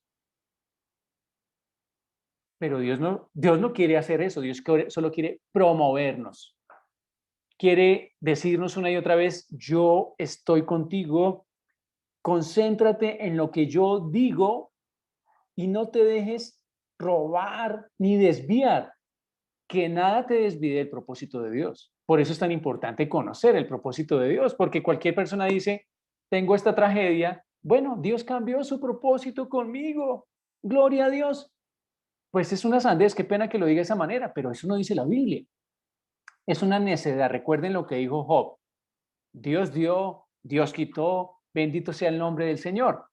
Speaker 2: Pero Dios no quiere hacer eso, Dios solo quiere promovernos. Quiere decirnos una y otra vez, yo estoy contigo, concéntrate en lo que yo digo y no te dejes robar ni desviar, que nada te desvíe del propósito de Dios. Por eso es tan importante conocer el propósito de Dios, porque cualquier persona dice, tengo esta tragedia, bueno, Dios cambió su propósito conmigo, gloria a Dios. Pues es una sandez, qué pena que lo diga de esa manera, pero eso no dice la Biblia. Es una necedad. Recuerden lo que dijo Job. Dios dio, Dios quitó, bendito sea el nombre del Señor.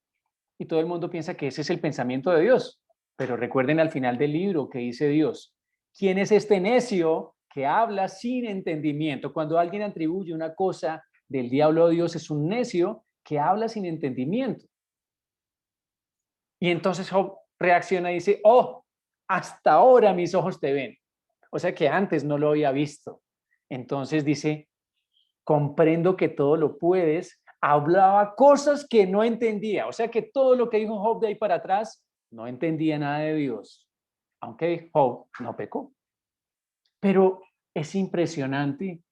Speaker 2: Y todo el mundo piensa que ese es el pensamiento de Dios. Pero recuerden al final del libro que dice Dios, ¿quién es este necio que habla sin entendimiento? Cuando alguien atribuye una cosa del diablo a Dios, es un necio que habla sin entendimiento. Y entonces Job reacciona y dice, oh, hasta ahora mis ojos te ven. O sea que antes no lo había visto. Entonces dice, comprendo que todo lo puedes, hablaba cosas que no entendía. O sea que todo lo que dijo Job de ahí para atrás, no entendía nada de Dios. Aunque Job no pecó. Pero es impresionante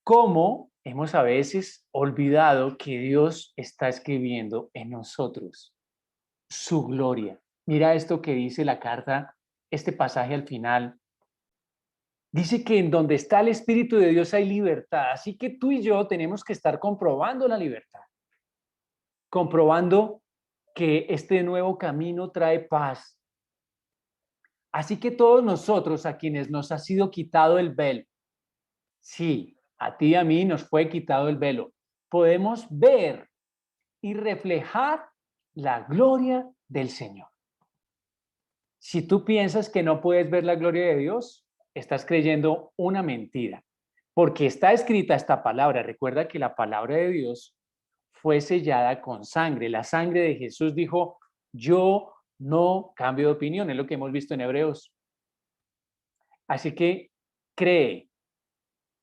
Speaker 2: cómo hemos a veces olvidado que Dios está escribiendo en nosotros su gloria. Mira esto que dice la carta, este pasaje al final. Dice que en donde está el Espíritu de Dios hay libertad. Así que tú y yo tenemos que estar comprobando la libertad, comprobando que este nuevo camino trae paz. Así que todos nosotros a quienes nos ha sido quitado el velo, sí, a ti y a mí nos fue quitado el velo, podemos ver y reflejar la gloria del Señor. Si tú piensas que no puedes ver la gloria de Dios, estás creyendo una mentira, porque está escrita esta palabra. Recuerda que la palabra de Dios fue sellada con sangre. La sangre de Jesús dijo, yo no cambio de opinión, es lo que hemos visto en Hebreos. Así que cree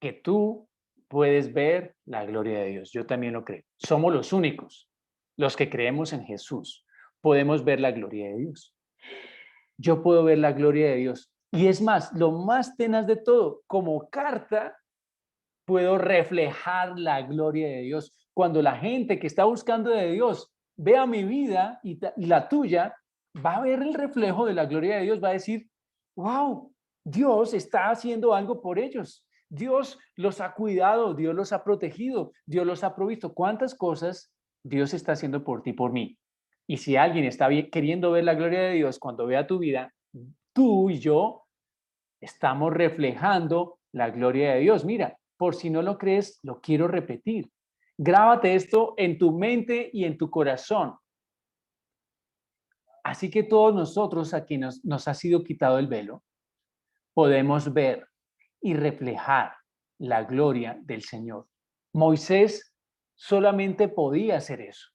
Speaker 2: que tú puedes ver la gloria de Dios. Yo también lo creo. Somos los únicos, los que creemos en Jesús. Podemos ver la gloria de Dios. Yo puedo ver la gloria de Dios. Y es más, lo más tenaz de todo, como carta, puedo reflejar la gloria de Dios. Cuando la gente que está buscando de Dios vea mi vida y la tuya, va a ver el reflejo de la gloria de Dios, va a decir, wow, Dios está haciendo algo por ellos. Dios los ha cuidado, Dios los ha protegido, Dios los ha provisto. ¿Cuántas cosas Dios está haciendo por ti, por mí? Y si alguien está queriendo ver la gloria de Dios cuando vea tu vida, tú y yo estamos reflejando la gloria de Dios. Mira, por si no lo crees, lo quiero repetir. Grábate esto en tu mente y en tu corazón. Así que todos nosotros a quienes nos ha sido quitado el velo, podemos ver y reflejar la gloria del Señor. Moisés solamente podía hacer eso.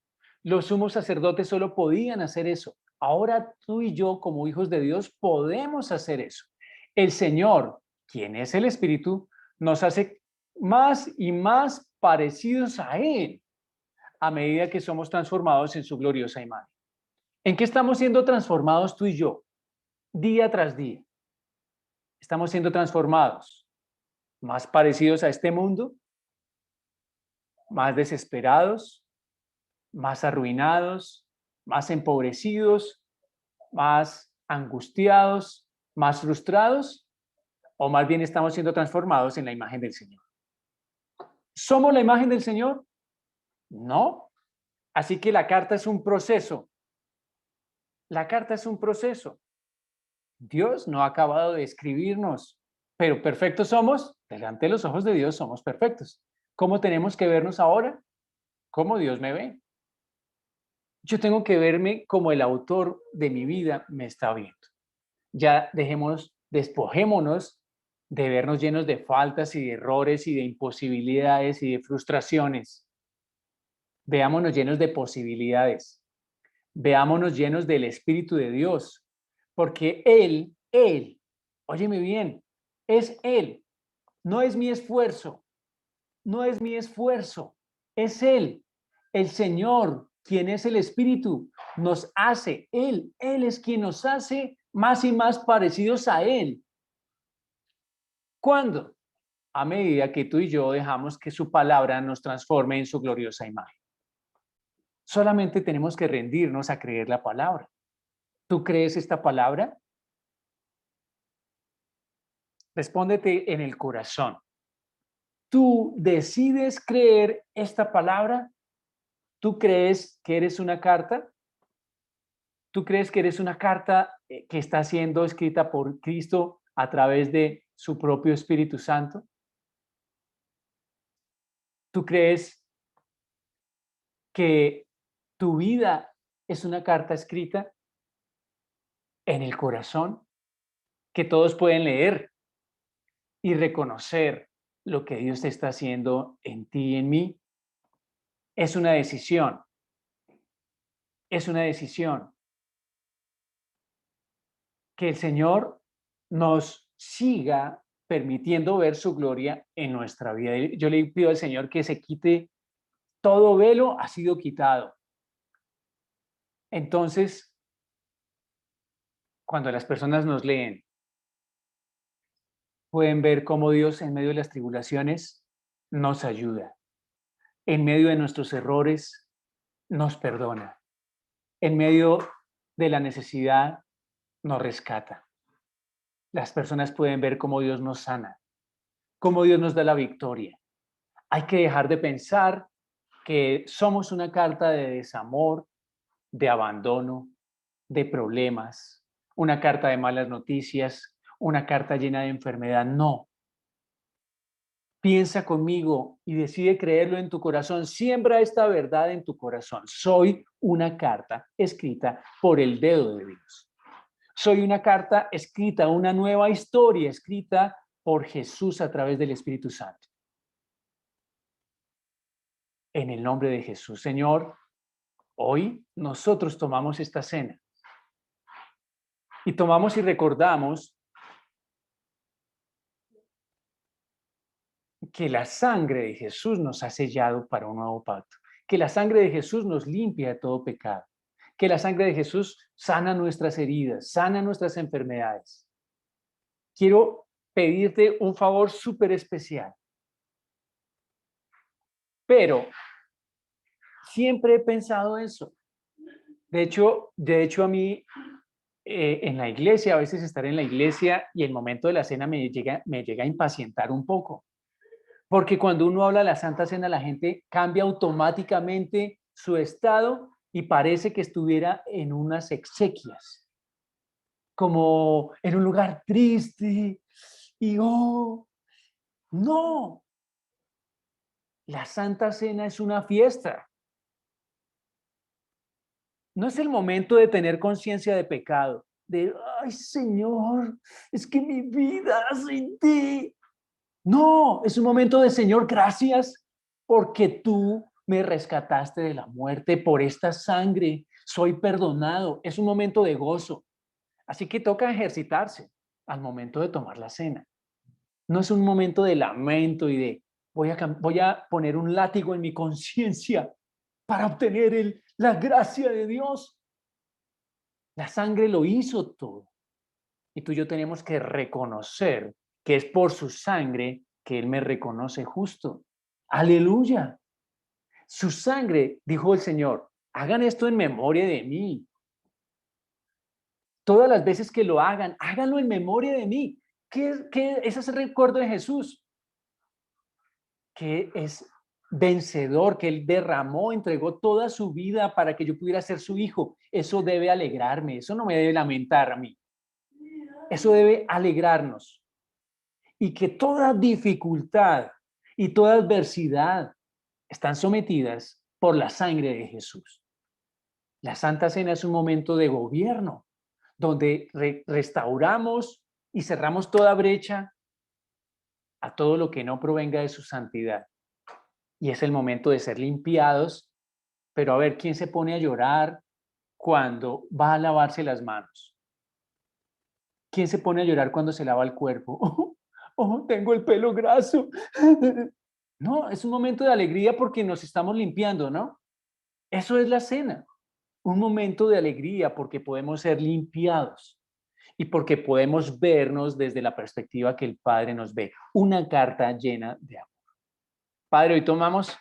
Speaker 2: Los sumos sacerdotes solo podían hacer eso. Ahora tú y yo, como hijos de Dios, podemos hacer eso. El Señor, quien es el Espíritu, nos hace más y más parecidos a Él a medida que somos transformados en su gloriosa imagen. ¿En qué estamos siendo transformados tú y yo? Día tras día. Estamos siendo transformados, más parecidos a este mundo, más desesperados, más arruinados, más empobrecidos, más angustiados, más frustrados, o más bien estamos siendo transformados en la imagen del Señor. ¿Somos la imagen del Señor? No. Así que la carta es un proceso. La carta es un proceso. Dios no ha acabado de escribirnos, pero perfectos somos, delante de los ojos de Dios somos perfectos. ¿Cómo tenemos que vernos ahora? ¿Cómo Dios me ve? Yo tengo que verme como el autor de mi vida me está viendo. Ya despojémonos de vernos llenos de faltas y de errores y de imposibilidades y de frustraciones. Veámonos llenos de posibilidades. Veámonos llenos del Espíritu de Dios, porque óyeme bien, es Él, no es mi esfuerzo, no es mi esfuerzo, es Él, el Señor, quien es el Espíritu, nos hace, Él es quien nos hace más y más parecidos a Él. ¿Cuándo? A medida que tú y yo dejamos que su palabra nos transforme en su gloriosa imagen. Solamente tenemos que rendirnos a creer la palabra. ¿Tú crees esta palabra? Respóndete en el corazón. ¿Tú decides creer esta palabra? ¿Tú crees que eres una carta? ¿Tú crees que eres una carta que está siendo escrita por Cristo a través de su propio Espíritu Santo? ¿Tú crees que tu vida es una carta escrita en el corazón que todos pueden leer y reconocer lo que Dios está haciendo en ti y en mí? Es una decisión. Es una decisión. Que el Señor nos siga permitiendo ver su gloria en nuestra vida. Yo le pido al Señor que se quite todo velo, ha sido quitado. Entonces, cuando las personas nos leen, pueden ver cómo Dios en medio de las tribulaciones nos ayuda. En medio de nuestros errores nos perdona. En medio de la necesidad nos rescata. Las personas pueden ver cómo Dios nos sana, cómo Dios nos da la victoria. Hay que dejar de pensar que somos una carta de desamor, de abandono, de problemas, una carta de malas noticias, una carta llena de enfermedad. No. Piensa conmigo y decide creerlo en tu corazón. Siembra esta verdad en tu corazón. Soy una carta escrita por el dedo de Dios. Soy una carta escrita, una nueva historia escrita por Jesús a través del Espíritu Santo. En el nombre de Jesús, Señor, hoy nosotros tomamos esta cena y tomamos y recordamos que la sangre de Jesús nos ha sellado para un nuevo pacto, que la sangre de Jesús nos limpia de todo pecado, que la sangre de Jesús sana nuestras heridas, sana nuestras enfermedades. Quiero pedirte un favor súper especial, pero siempre he pensado eso. De hecho a mí en la iglesia, a veces estar en la iglesia y el momento de la cena me llega a impacientar un poco. Porque cuando uno habla de la Santa Cena, la gente cambia automáticamente su estado y parece que estuviera en unas exequias, como en un lugar triste. Y no, la Santa Cena es una fiesta. No es el momento de tener conciencia de pecado, de, ay Señor, es que mi vida sin ti. No, es un momento de Señor, gracias porque tú me rescataste de la muerte por esta sangre. Soy perdonado. Es un momento de gozo. Así que toca ejercitarse al momento de tomar la cena. No es un momento de lamento y de voy a poner un látigo en mi conciencia para obtener la gracia de Dios. La sangre lo hizo todo. Y tú y yo tenemos que reconocer que es por su sangre que Él me reconoce justo. Aleluya. Su sangre, dijo el Señor, hagan esto en memoria de mí. Todas las veces que lo hagan, háganlo en memoria de mí. Ese es el recuerdo de Jesús, que es vencedor, que Él derramó, entregó toda su vida para que yo pudiera ser su hijo. Eso debe alegrarme, eso no me debe lamentar a mí. Eso debe alegrarnos. Y que toda dificultad y toda adversidad están sometidas por la sangre de Jesús. La Santa Cena es un momento de gobierno, donde restauramos y cerramos toda brecha a todo lo que no provenga de su santidad. Y es el momento de ser limpiados, pero a ver, ¿quién se pone a llorar cuando va a lavarse las manos? ¿Quién se pone a llorar cuando se lava el cuerpo? Tengo el pelo graso. No, es un momento de alegría porque nos estamos limpiando, ¿no? Eso es la cena. Un momento de alegría porque podemos ser limpiados y porque podemos vernos desde la perspectiva que el Padre nos ve. Una carta llena de amor. Padre, hoy tomamos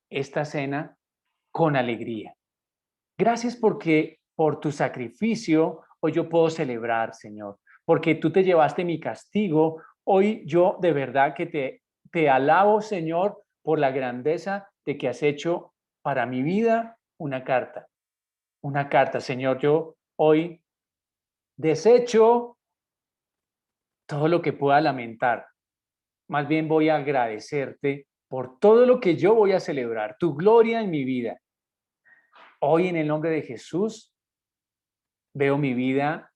Speaker 2: esta cena con alegría. Gracias porque por tu sacrificio hoy yo puedo celebrar, Señor, porque tú te llevaste mi castigo. Hoy yo de verdad que te alabo, Señor, por la grandeza de que has hecho para mi vida una carta. Una carta, Señor, yo hoy desecho todo lo que pueda lamentar. Más bien voy a agradecerte por todo lo que yo voy a celebrar, tu gloria en mi vida. Hoy en el nombre de Jesús veo mi vida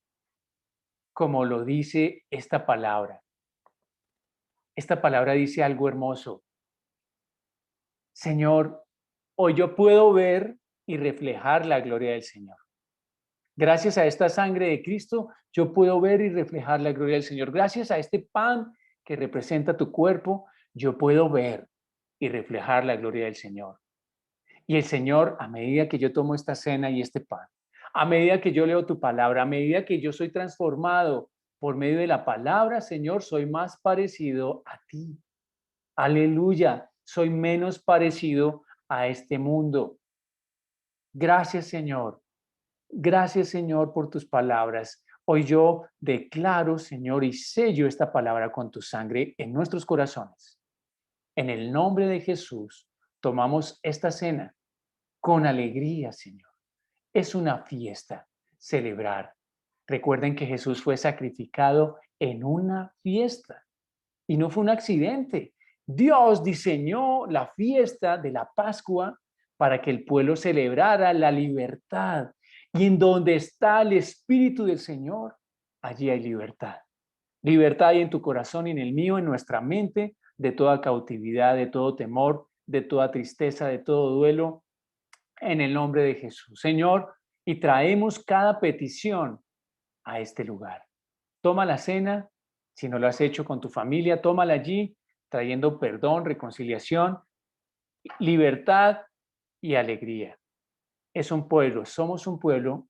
Speaker 2: como lo dice esta palabra. Esta palabra dice algo hermoso. Señor, hoy yo puedo ver y reflejar la gloria del Señor. Gracias a esta sangre de Cristo, yo puedo ver y reflejar la gloria del Señor. Gracias a este pan que representa tu cuerpo, yo puedo ver y reflejar la gloria del Señor. Y el Señor, a medida que yo tomo esta cena y este pan, a medida que yo leo tu palabra, a medida que yo soy transformado por medio de la palabra, Señor, soy más parecido a ti. Aleluya, soy menos parecido a este mundo. Gracias, Señor. Gracias, Señor, por tus palabras. Hoy yo declaro, Señor, y sello esta palabra con tu sangre en nuestros corazones. En el nombre de Jesús, tomamos esta cena con alegría, Señor. Es una fiesta celebrar. Recuerden que Jesús fue sacrificado en una fiesta y no fue un accidente. Dios diseñó la fiesta de la Pascua para que el pueblo celebrara la libertad. Y en donde está el Espíritu del Señor, allí hay libertad. Libertad hay en tu corazón y en el mío, en nuestra mente, de toda cautividad, de todo temor, de toda tristeza, de todo duelo, en el nombre de Jesús. Señor, y traemos cada petición a este lugar. Toma la cena, si no lo has hecho con tu familia, tómala allí, trayendo perdón, reconciliación, libertad y alegría. Es un pueblo, somos un pueblo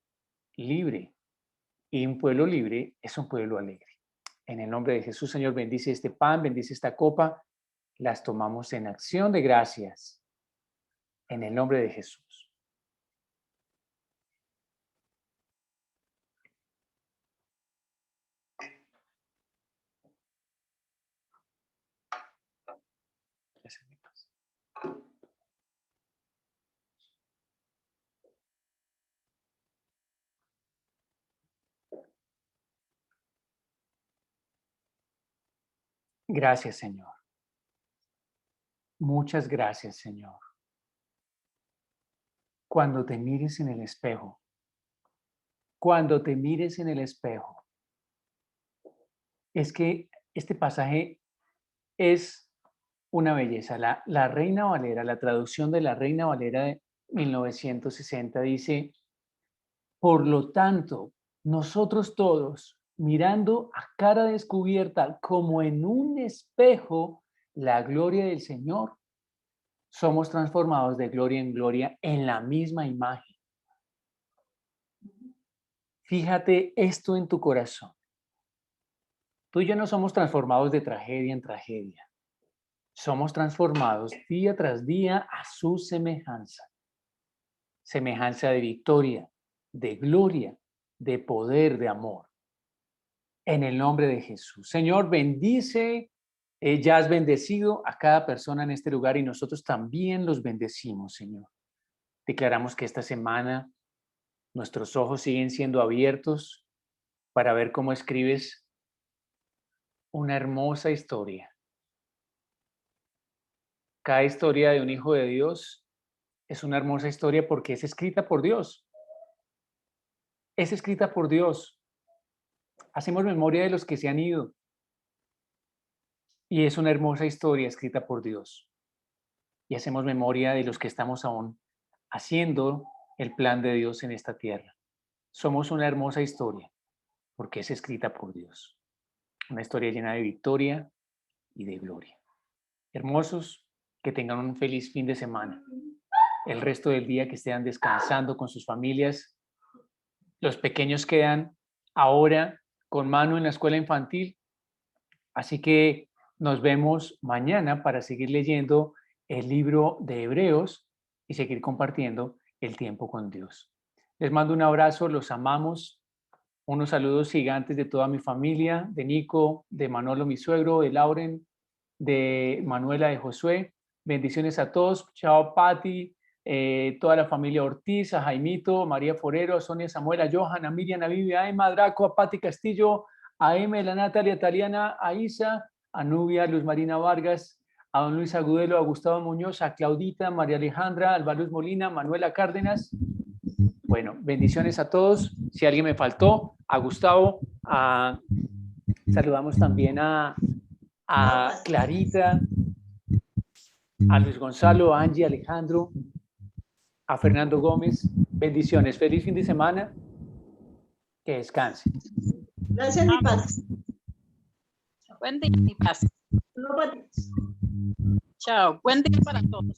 Speaker 2: libre, y un pueblo libre es un pueblo alegre. En el nombre de Jesús, Señor, bendice este pan, bendice esta copa, las tomamos en acción de gracias. En el nombre de Jesús. Gracias, Señor. Muchas gracias, Señor. Cuando te mires en el espejo, cuando te mires en el espejo, es que este pasaje es una belleza. La Reina Valera, la traducción de la Reina Valera de 1960 dice, por lo tanto, nosotros todos, mirando a cara descubierta como en un espejo la gloria del Señor, somos transformados de gloria en gloria en la misma imagen. Fíjate esto en tu corazón. Tú y yo no somos transformados de tragedia en tragedia. Somos transformados día tras día a su semejanza. Semejanza de victoria, de gloria, de poder, de amor. En el nombre de Jesús. Señor, bendice, ya has bendecido a cada persona en este lugar y nosotros también los bendecimos, Señor. Declaramos que esta semana nuestros ojos siguen siendo abiertos para ver cómo escribes una hermosa historia. Cada historia de un hijo de Dios es una hermosa historia porque es escrita por Dios. Es escrita por Dios. Hacemos memoria de los que se han ido. Y es una hermosa historia escrita por Dios. Y hacemos memoria de los que estamos aún haciendo el plan de Dios en esta tierra. Somos una hermosa historia porque es escrita por Dios. Una historia llena de victoria y de gloria. Hermosos, que tengan un feliz fin de semana. El resto del día que estén descansando con sus familias. Los pequeños quedan ahora con Manu en la escuela infantil. Así que nos vemos mañana para seguir leyendo el libro de Hebreos y seguir compartiendo el tiempo con Dios. Les mando un abrazo, los amamos. Unos saludos gigantes de toda mi familia, de Nico, de Manolo, mi suegro, de Lauren, de Manuela, de Josué. Bendiciones a todos. Chao, Patti, toda la familia Ortiz, a Jaimito, María Forero, a Sonia Samuel, a Johan, a Miriam, a Vivi, a Emma Draco, a Patti Castillo, a Emma, a Natalia, a Taliana, a Isa, a Nubia, a Luz Marina Vargas, a don Luis Agudelo, a Gustavo Muñoz, a Claudita, María Alejandra, a Alba Luz Molina, Manuela Cárdenas. Bueno, bendiciones a todos. Si alguien me faltó, a Gustavo, saludamos también a Clarita, a Luis Gonzalo, a Angie, a Alejandro, a Fernando Gómez. Bendiciones. Feliz fin de semana. Que descanse.
Speaker 1: Gracias, mi padre. Buen día y paz. Chao. Buen día para todos.